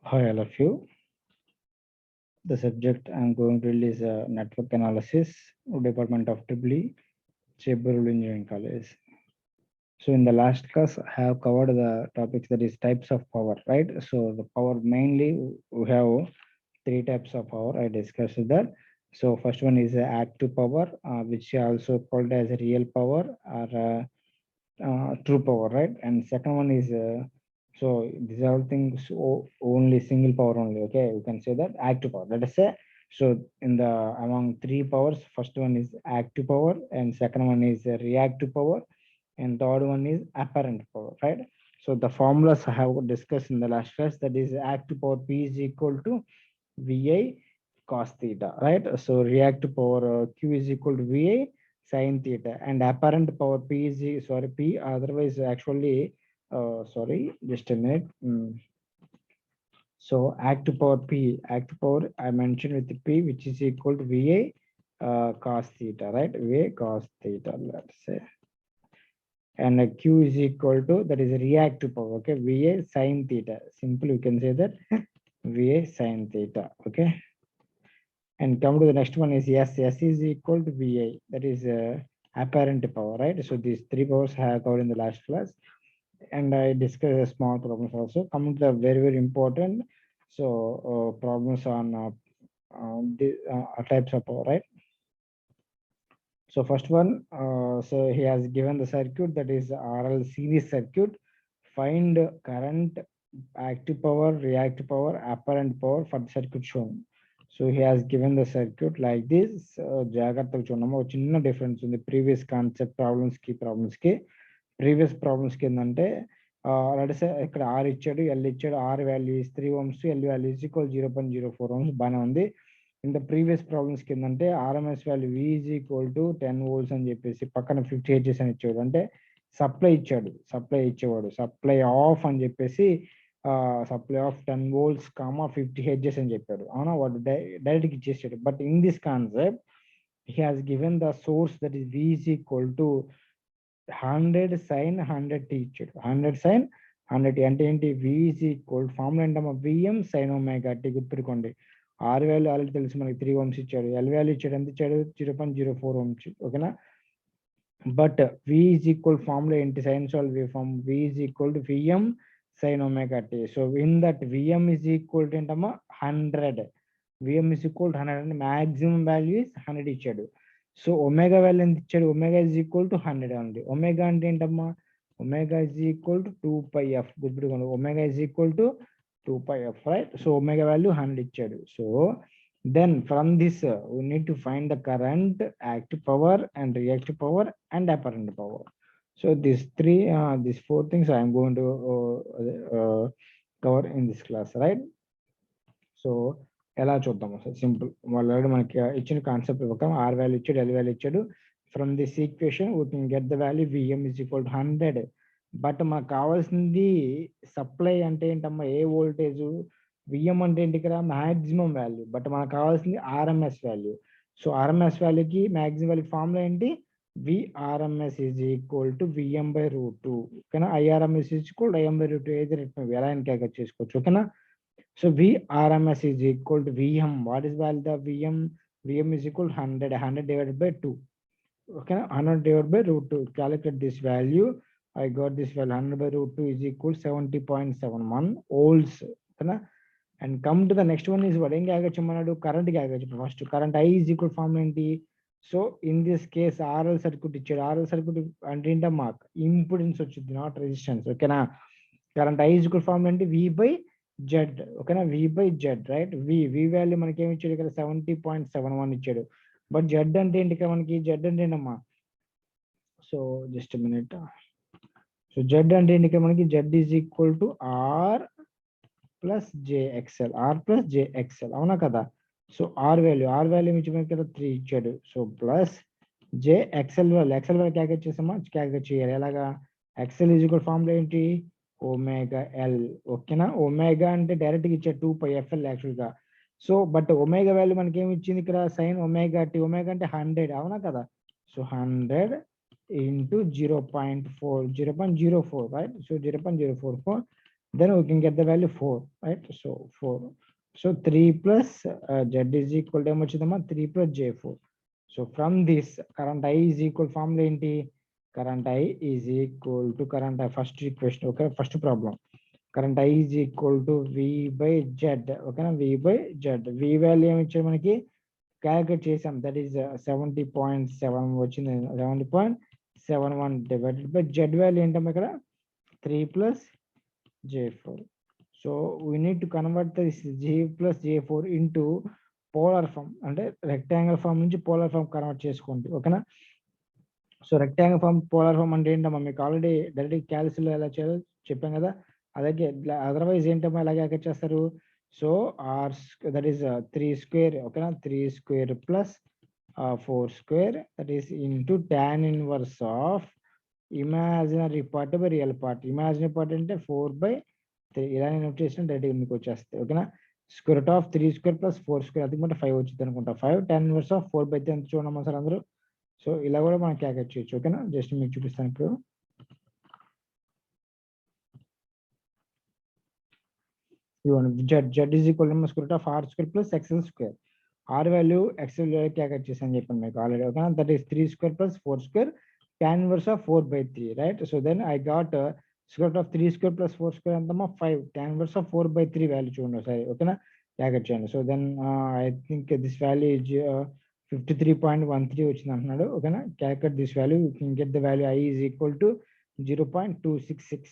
Hi, all of you. The subject I'm going to release network analysis, Department of EEE, Chebrool Engineering College. So in the last class, I have covered the topics that is types of power, right? So the power mainly we have three types of power. I discussed that. So first one is active power, which is also called as real power or true power, right? And second one is so these are all things only single power only. Okay, you can say that active power. Let us say so in the among three powers, first one is active power, and second one is reactive power, and third one is apparent power, right? So the formulas I have discussed in the last class, that is active power P is equal to VI cos theta, right? So reactive power Q is equal to VI sin theta, and apparent power P is sorry P, otherwise actually sorry, just a minute. So active power P, active power I mentioned with P, which is equal to VA cos theta, right? VA cos theta, let's say. And Q is equal to, that is reactive power, okay? VA sin theta. Simple, you can say that VA sin theta, okay? And come to the next one is S. S is equal to VA, that is apparent power, right? So these three powers I have covered in the last class, and I discussed small problems also. Coming to the very, very important, so problems on the types of power, right? So first one, so he has given the circuit, that is RL series circuit. Find current, active power, reactive power, apparent power for the circuit shown. So he has given the circuit like this. జాగ్రత్తగా చూడము, ఒక చిన్న difference ఉంది previous concept problems కి previous problems కి ఏంటంటే ఇక్కడ R ఇచ్చాడు, ఎల్ ఇచ్చాడు, R value is 3 ohms, L value is equal 0.04 ohms, బాగానే ఉంది. ఇన్ ద ప్రీవియస్ ప్రాబ్లమ్స్ కిందంటే RMS value V is equal to 10 volts అని చెప్పేసి పక్కన 50 hertz అని ఇచ్చాడు, అంటే సప్లై ఇచ్చేవాడు సప్లై ఆఫ్ అని చెప్పేసి సప్లై ఆఫ్ 10 volts, 50 hertz అని చెప్పాడు. అవునా, వాడు డైరెక్ట్ ఇచ్చేసాడు. But in this concept he has given the source, that is V is equal to 100 sin 100t ఇచ్చాడు. 100 sin 100t అంటే ఏంటి? V is equal ఫార్ములా ఏంటమ్మా, Vm sin omega t. గుర్తుపెట్టుకోండి, ఆర్ వాల్యూ ఆల్రెడీ తెలుసు మనకి 3 ohms ఇచ్చాడు, L value ఇచ్చాడు, ఎంత ఇచ్చాడు? 0.04 ohms, ఓకేనా? But V is equal formula ఏంటి? Sinusoidal wave form V is equal to Vm sin omega t. So in that Vm is equal to ఏంటమ్మా 100. Vm is equal to 100 అంటే maximum value is 100 ఇచ్చాడు. So omega value ఎంత ఇచ్చాడు? Omega is equal to 100 అండి. Omega అంటే ఏంటమ్మా? Omega is equal to 2πf. గుర్తుపెట్టుకోండి, omega is equal to 2πf, right? So omega value 100 ఇచ్చాడు. So then from this we need to find the current, active power and reactive power and apparent power. So these four things I am going to cover in this class, right? So ఎలా చూద్దాము? Simple, వాళ్ళు మనకి ఇచ్చిన concept ప్రకారం are value ఇచ్చాడు, L value ఇచ్చాడు. From this equation we can get the value Vm is equal to 100. But మనకు కావాల్సింది సప్లై అంటే ఏంటమ్మా, ఏ వోల్టేజ్? Vm అంటే ఏంటి ఇక్కడ? Maximum value. బట్ మనకు కావాల్సింది ఆర్ఎంఎస్ వాల్యూ. సో ఆర్ఎంఎస్ వాల్యూకి మ్యాక్సిమం వాల్యూ ఫార్ములా ఏంటి? Vrms is equal to Vm/√2, ఓకేనా? IRMS is equal to Im/√2, ఏది ఎలా క్యాల్కులేట్ చేసుకోవచ్చు, ఓకేనా? So Vrms is equal to Vm. What is value of Vm? Vm is equal to 100. 100 divided by 2. Okay, 100 divided by √2. Calculate this value. I got this value. 100 by √2 is equal to 70.71 volts. Okay, and come to the next one is what? Current. First, current I is equal to form ఏంటి? So in this case RL circuit ఇచ్చాడు. RL circuit అంటే ఏంటమ్మా, impedance వచ్చింది, not resistance, ఓకేనా? Current I is equal to form ఏంటి? V by Z, ఓకేనా? V by Z, right? V value మనకి ఏమి ఇచ్చాడు ఇక్కడ? 70.71 ఇచ్చాడు. బట్ Z అంటే ఏంటి ఇక్కడ మనకి? Z అంటే ఏంటమ్మా? So just minute. So Z అంటే ఏంటి ఇక్కడ మనకి? Z is equal to R plus JXL, R plus JXL, అవునా కదా? సో ఆర్ వాల్యూ ఇచ్చి మనకి ఇక్కడ 3 ఇచ్చాడు. So plus JXL value calculate చేసామా? క్యాల్కులేట్ చేయాలి. ఎలాగా? XL ఈజ్ ఈక్వల్ ఫార్ములా ఏంటి? ఒమేగా ఎల్, ఓకేనా? ఒమేగా అంటే డైరెక్ట్ గా ఇచ్చాడు 2πfl యాక్చువల్ గా. సో బట్ ఒమేగా వాల్యూ మనకి ఏమి ఇచ్చింది ఇక్కడ? Sign omega tea. ఒమేగా అంటే 100, అవునా కదా? So 100 into 0.04, right? So 0.044 then we can get the value 4, right? So 4. So 3 plus z is equal to how much? 3 plus j4. So from this, current I is equal formula enti? Current I is equal to current I, first equation, okay? First problem. Current I is equal to V by Z, okay? V by Z. V value ఏమి ఇచ్చారు మనకి? Calculate చేసాం, that is 70.7 వచ్చింది, 70.71 divided by Z value ఏంటమ్మా ఇక్కడ? 3 plus J4. So we need to convert this J plus J4 into polar form, అంటే rectangle form నుంచి polar form convert చేసుకోండి, ఓకేనా? So rectangle form polar form అంటే ఏంటమ్మా, మీకు ఆల్రెడీ డైరెక్ట్ క్యాల్సిలో ఎలా చేయాలో చెప్పాం కదా, అలాగే అదర్వైజ్ ఏంటమ్మా ఇలాగే ఎక్కడ చేస్తారు? So R that is 3 square, ఓకేనా? 3 square plus 4 square, that is into tan inverse of imaginary part by real part. Imaginary part అంటే 4/3, ఇలా నేను నోట్ చేసిన డైరెక్ట్గా మీకు వచ్చేస్తాయి, ఓకేనా? Square root of 3 square plus 4 square, అది కూడా 5 వచ్చింది అనుకుంటా. 5 tan ఇన్వర్స్ ఆఫ్ 4/3 ఎంత చూడమ్మా సార్ అందరూ? సో ఇలా కూడా మనం క్యాల్కులేట్ చేయొచ్చు, ఓకేనా? జస్ట్ మీకు చూపిస్తాను ఇప్పుడు. Z is equal to square root of R square plus XL square. R value XL calculate చేసాను చెప్పండి మీకు ఆల్రెడీ, ఓకేనా? That is 3 square plus 4 square tan inverse of 4/3, right? So then I got square root of 3 square plus 4 square ఎంతమ్మా? 5. tan inverse of 4/3 value చూడండి ఒకసారి, ఓకేనా? Calculate చేయండి. So then I think this value is 53.13 వచ్చింది అంటున్నాడు, ఓకేనా? Calculate this value, you can get the value I is equal to 0.266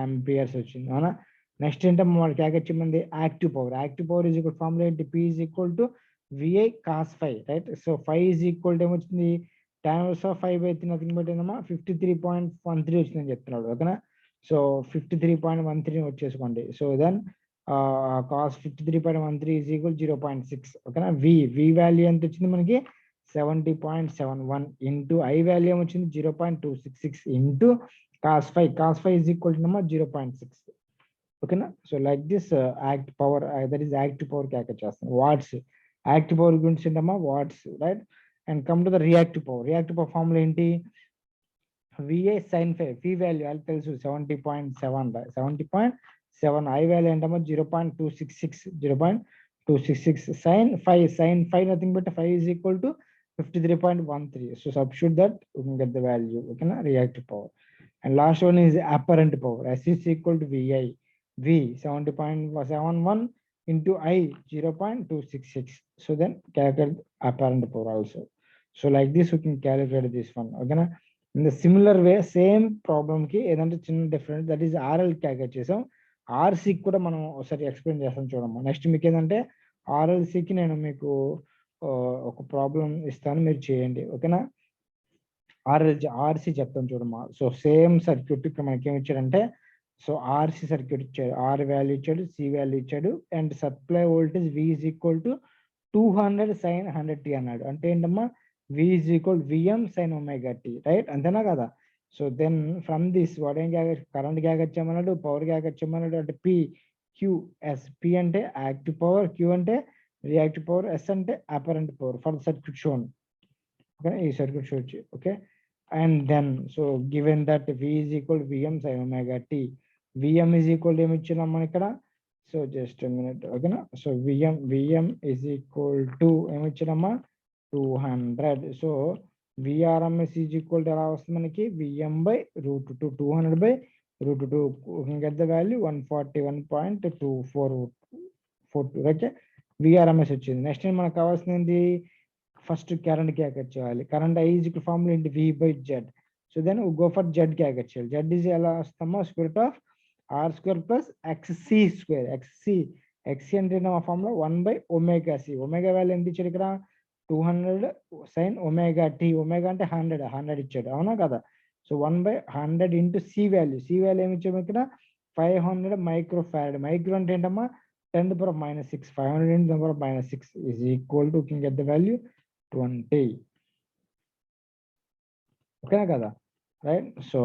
amperes వచ్చింది, అవునా? నెక్స్ట్ ఏంటమ్మా వాళ్ళు క్యాల్కులేట్ చేయమంది active power. Active power is equal formula ఏంటి? P is equal to VI cos 5, right? So 5 is equal to ఏమొచ్చింది? tan inverse of 5/3 nothing but ఏంటమ్మా 53.13 వచ్చిందని చెప్తున్నాడు, ఓకేనా? సో 53.13 వచ్చేసుకోండి. So then cos 53.13 is equal 0.6, ఓకేనా? V వాల్యూ ఎంత వచ్చింది మనకి? 70.71 ఇంటూ I వాల్యూ ఏమొచ్చింది? 0.266 into cos 5 is equal to 0.6, ఓకేనా? So like this act power, that is active power calculate చేస్తాం. వాట్స్ యాక్టివ్ పవర్ గురించి ఏంటమ్మా? Watts, right? And come to the reactive power. Reactive power formula ఏంటి? VA sin 5, V value అది తెలుసు 70.7, 70.7. I value ఏంటమ్మా? 0.266 sin 5 nothing but 5 is equal to 53.13. So substitute that, you can get the value, ఓకేనా? Reactive power. And last one is apparent power. S is equal to VI. V 70.71 into I 0.266. So then calculate apparent power also. So like this we can calculate this one. Okay na? In the similar way, same problem ki ఏదంటే చిన్న difference, that is RL calculate చేసాం. RC కూడా మనం ఒకసారి explain చేస్తాం చూడమ్మా. Next మీకు ఏంటంటే RLCకి నేను మీకు ఒక ప్రాబ్లం ఇస్తాను, మీరు చేయండి, ఓకేనా? ఆర్సీ చెప్తాను చూడమ్మా. సో సేమ్ సర్క్యూట్ ఇక్కడ మనకి ఏమి ఇచ్చాడంటే, సో ఆర్సీ సర్క్యూట్ ఇచ్చాడు, ఆర్ వాల్యూ ఇచ్చాడు, సి వాల్యూ ఇచ్చాడు, and supply voltage V is equal to 200 sin 100t అన్నాడు. అంటే ఏంటమ్మా? V is equal to sin ωt, right? అంతేనా కదా? So then from this what ఏం కరెంట్ క్యాగచ్చామన్నాడు, పవర్ క్యాగచ్చామన్నాడు, అంటే పి QS. పి అంటే యాక్టివ్ పవర్, క్యూ అంటే రియాక్టివ్ పవర్, ఎస్ అంటే apparent power for circuit shown, okay? ఈ సర్క్యూట్ షో వచ్చి, okay? And then so given that V is equal to Vm sin ωt, Vm is equal to ఏమి ఇచ్చినాం మనం ఇక్కడ? So just minute, ఓకేనా? So Vm is equal to ఏమి ఇచ్చినామా? 200. So Vrms is equal to ఎలా వస్తుంది మనకి? Vm by √2, 200 by √2. You can get the value 141.2442, ఓకే? Vrms వచ్చింది. నెక్స్ట్ మనకు కావాల్సింది ఏంటి? ఫస్ట్ కరెంట్ క్యాల్కులేట్ చేయాలి. Current I is equal formula ఏంటి? V by Z. So then go for Z క్యాల్కులేట్ చేయాలి. Z ఈజ్ ఎలా వస్తామో square root of R square plus XC square. XC అంటే మా ఫార్ములా 1/ωc. ఒమేగా వాల్యూ ఎంత ఇచ్చాడు ఇక్కడ? 200 sin ωt. ఒమేగా అంటే 100 ఇచ్చాడు, అవునా కదా? సో 1/100 ఇంటూ C వాల్యూ ఏమి ఇచ్చాము ఇక్కడ? 500 మైక్రో ఫారడ్. మైక్రో అంటే ఏంటమ్మా? 10⁻⁻6. 500 into 10⁻⁶ is equal to, you can get the value 20, ఓకేనా కదా? Right? So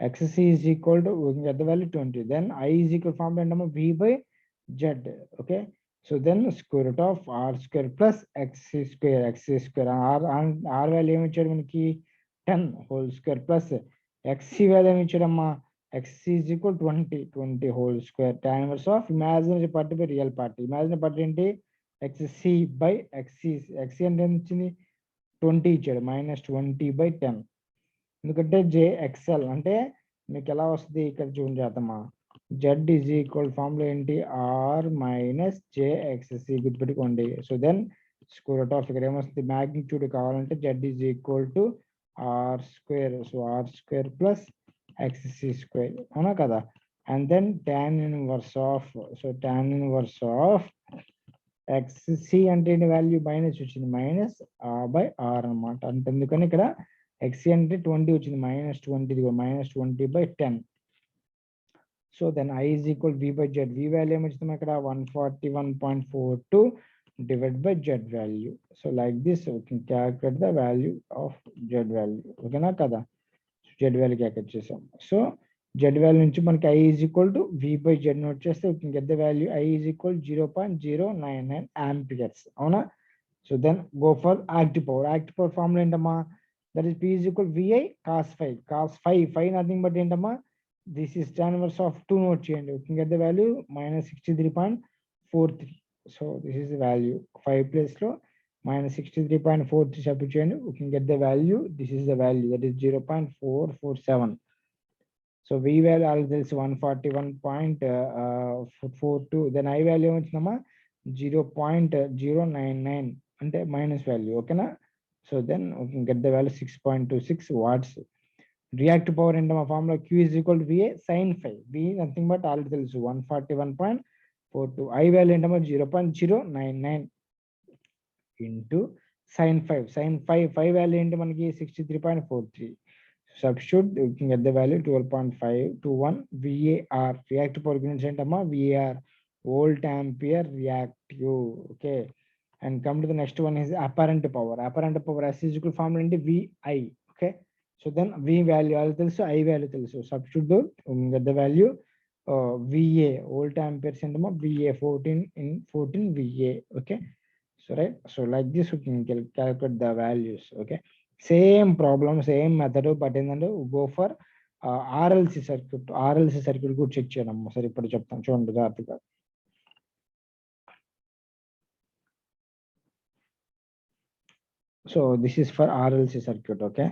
XC is equal to, we can get the value 20. Then I is equal formula ఏంటమ్మా? V by Z, okay? So then square root of R square plus XC square. R value ఏమి ఇచ్చాడు మనకి? 10 whole square plus XC value ఏమి ఇచ్చాడమ్మా? x is equal 20 whole square tan inverse of imaginary part by real part. Imaginary part ఏంటి xc by xc అంటే ఎంత వచ్చింది 20 ఇచ్చాడు -20/10. ఎందుకంటే jxl అంటే మీకు ఎలా వస్తుంది ఇక్కడ చూడండి చేద్దామా z is equal ఫార్ములా ఏంటి r minus jxc గుర్తుపెట్టుకోండి. So then square root of ఇక్కడ ఏమొస్తుంది మ్యాగ్నిట్యూడ్ కావాలంటే z is equal to r square. సో r square plus xc square అవునా కదా. And then tan inverse of సో tan inverse of xc అంటే వాల్యూ మైనస్ వచ్చింది -r/r అనమాట. అంటే ఎందుకని ఇక్కడ xc అంటే 20 వచ్చింది -20 ఇదిగో -20/10. So then I is equal v/z. v value ఏమొచ్చింది ఇక్కడ 141.42 divided by z value. So like this we can calculate the value of z value. ఓకేనా కదా. z value calculate చేసాం. సో z value నుంచి మనకి I is equal to v/z note చేస్తే we can get the value I is equal 0.099 amperes. అవునా. So then go for active power. Active power formula ఏంటమ్మా that is p is equal vi cos phi nothing but ఏంటమ్మా this is tan inverse of 2 note చేయండి. we can get the value -63.43. so this is the value 5 place లో -63.43 substitute చేయండి. we can get the value, this is the value, that is 0.447. So v value already తెలుసు 141.42. Then I value ఏమొచ్చిందమ్మా 0.099 అంటే minus value. ఓకేనా. So then we can get the value 6.26 watts. Reactive power ఏంటమ్మా formula q is equal to va sin phi. v nothing but already తెలుసు 141.42. I value ఏంటమ్మా 0.099 into sin phi value ఏంటి మనకి 63.43. substitute you can get the value 12.521 VAR. reactive power units ఏంటమ్మా VAR volt ampere reactive. okay, and come to the next one is apparent power. S is equal formula ఏంటి VI. okay, so then V value all తెలుసు, I value తెలుసు. substitute you can get the value VA volt amperes ఏంటమ్మా VA 14 VA. okay, so right, so like this we can calculate the values. okay, same problem same method but ఏంటంటే go for RLC circuit కూడా check చేయడం. సరే ఇప్పుడు చెప్తాను చూడండి జాగ్రత్తగా. So this is for RLC circuit. Okay,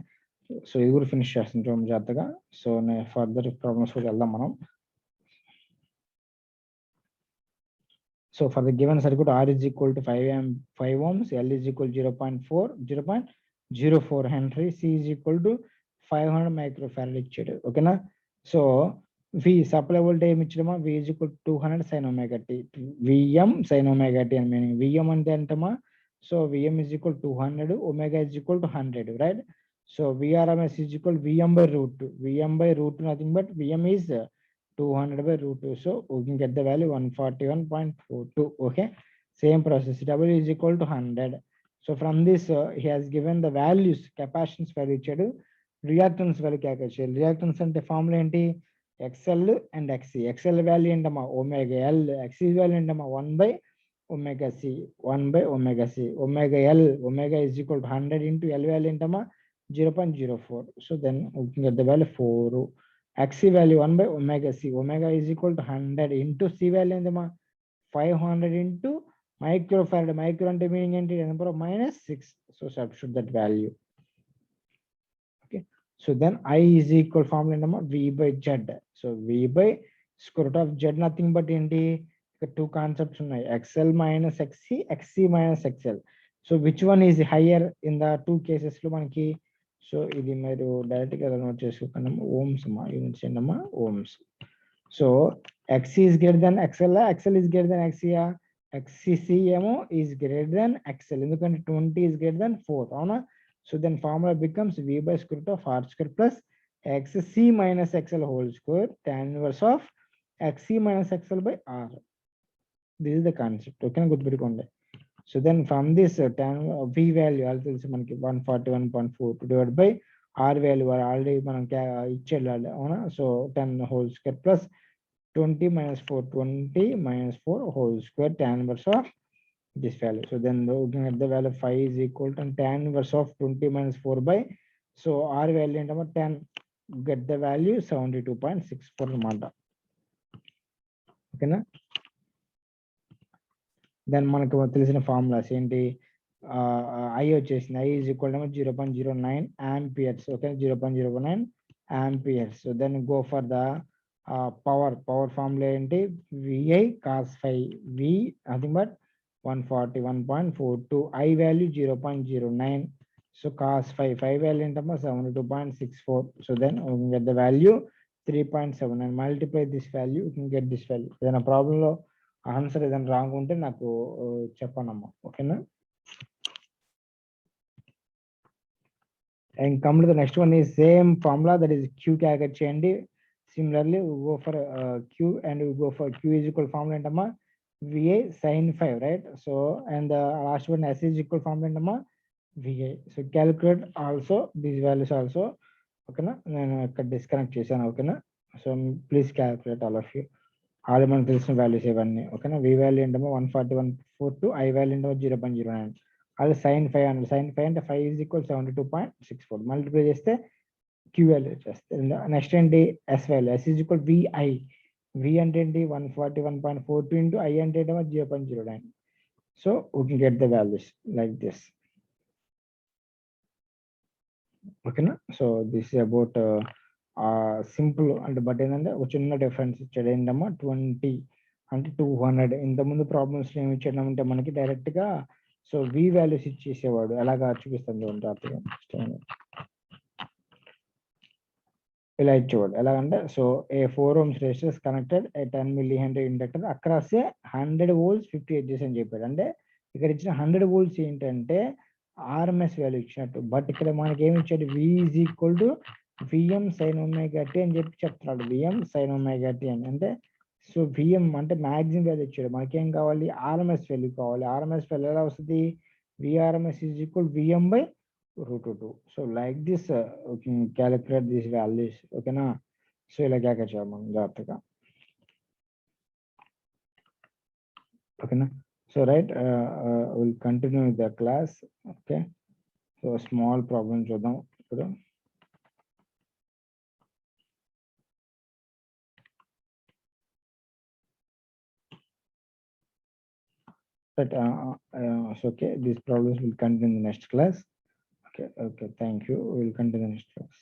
so ఇది కూడా ఫినిష్ చేస్తాను చూడండి జాగ్రత్తగా. సో నేను ఫర్దర్ ప్రాబ్లమ్స్ కూడా వెళ్దాం మనం. So for the given circuit R is equal to 5 ohms, L is equal to 0.04 Henry, C is equal to 500 microfarad ఇచ్చాడు. ఓకేనా. సో V సప్లై వోల్టేజ్ ఇచ్చామా V is equal to 200 sin omega t. Vm sin omega t అని meaning. Vm అంటే ఎంతమా so Vm is equal to 200, omega is equal to 100, right? So Vrms is equal to Vm by root 2. Vm by root 2 nothing but Vm is 200 by root 2. So we can get the value 141.42. okay, same process. W is equal to 100. So from this he has given the values, capacitance value ఇచ్చాడు, reactance value calculate చేయాలి. reactance అంటే formula ఏంటి XL and XC. XL value ఏంటమ్మా omega L, XC value ఏంటమ్మా 1/omega c. omega L, omega is equal to 100 into L value ఏంటమ్మా 0.04. so then we can get the value 4. XC value 1/omega c. omega is equal to 100 into C value ఏంటమ్మా 500 into microfarad. micro అంటే meaning ఏంటి number of -6. so substitute that value. okay, so then I is equal formula ఏంటమ్మా V/Z. so V by square root of Z nothing but ఏంటి ఇక్కడ two concepts ఉన్నాయి XL minus XC, XC minus XL. so which one is higher in the two cases లో మనకి. So ఇది మీరు direct గా note చేసుకోకండి. ఓమ్స్ అమ్మా యూనిట్స్ ఏంటమ్మా ohms. So XC is greater than XL, XL is greater than XC. XCC ఏమో is greater than XL ఎందుకంటే 20 is greater than 4. అవునా. so then formula becomes V by square root of R square plus XC minus XL whole square tan inverse of XC minus XL by R. this is the concept. ఓకేనా గుర్తుపెట్టుకోండి. so then from this tan V value also తెలుసు మనకి 141.42 divided by R value already మనం ఇచ్చేది అవునా. So 10 whole square plus 20 minus 4 whole square tan inverse of this value. so then looking at the value 5 is equal to tan inverse of 20 minus 4 by so R value ఏంటమ్మా 10 get the value 72.64 అనమాట. ఓకేనా. Then మనకు తెలిసిన formulas ఏంటి, I వచ్చేసింది, I is equal to 0.09 amperes. Okay, 0.09 amperes. Then go for the power formula ఏంటి, VI cos 5, V nothing but 141.42, I value 0.09. So cos 5 value ఏంటమ్మా 72.64. So then we can get the value 3.7 and multiply this value, you can get this value. ఏదైనా ప్రాబ్లంలో answer ఏదైనా wrong ఉంటే నాకు చెప్పనమ్మా. ఓకేనా. And come to the next one is same formula, that is Q calculate చేయండి. Similarly go for Q and go for Q is equal formula ఏంటమ్మా VI sin 5, right. So and last one S is equal formula ఏంటమ్మా VI. So calculate also these values also. ఓకేనా, నేను ఇక్కడ disconnect చేశాను. ఓకేనా. So please calculate all of you. All మనకు తెలిసిన values ఇవన్నీ. ఓకేనా. వి వాల్యూ ఏంటమ్మా 141.42, ఐ వాల్యూ ఏంటమ్మా 0.09. అది sin 5 అన్నది. sin 5 అంటే 5 ఈజ్ ఈక్వల్ 72.64. మల్టిప్లై చేస్తే క్యూ వాల్యూ వచ్చేస్తే. నెక్స్ట్ ఏంటి S value, S is equal VI. V అంటే ఏంటి 141.42 ఇంటూ ఐ అంటే ఏంటమ్మా 0.09. So we can get the values like this. ఓకేనా. So this is about simple అంటే, బట్ ఏంటంటే ఒక చిన్న డిఫరెన్స్ ఇచ్చాడు ఏంటమ్మా 20 అంటే 200. ఇంతకుముందు ప్రాబ్లమ్స్ ఏమి ఇచ్చాడు అంటే మనకి డైరెక్ట్ గా సో వి వాల్యూస్ ఇచ్చేసేవాడు. ఎలాగా చూపిస్తాను చూడండి, ఇలా ఇచ్చేవాడు. ఎలాగంటే so A 4 ohms resistors connected a 10 millihenry inductor across a 100 volts 50 edges అని చెప్పాడు. అంటే ఇక్కడ ఇచ్చిన 100 volts ఏంటంటే ఆర్ఎంఎస్ వాల్యూ ఇచ్చినట్టు. బట్ ఇక్కడ మనకి ఏమి ఇచ్చాడు, V is equal to VM sine omega T అని చెప్పి చెప్తున్నాడు. విఎం సైన్ ఒమేగా టీ అని అంటే సో విఎం అంటే మ్యాక్సిమం వాల్యూ ఇచ్చాడు. మనకేం కావాలి, ఆర్ఎంఎస్ వాల్యూ కావాలి. ఆర్ఎంఎస్ వాల్యూ ఎలా వస్తుంది, VRMS is equal VM by √2. So like this calculate this values. ఓకేనా. సో ఇలా క్యాల్కులేట్ చేయాలి మనం జాగ్రత్తగా. ఓకేనా. So right, will continue the class. Okay. So small problem చూద్దాం ఇప్పుడు. But okay, these problems will continue in the next class. Okay, thank you. We'll continue the next class.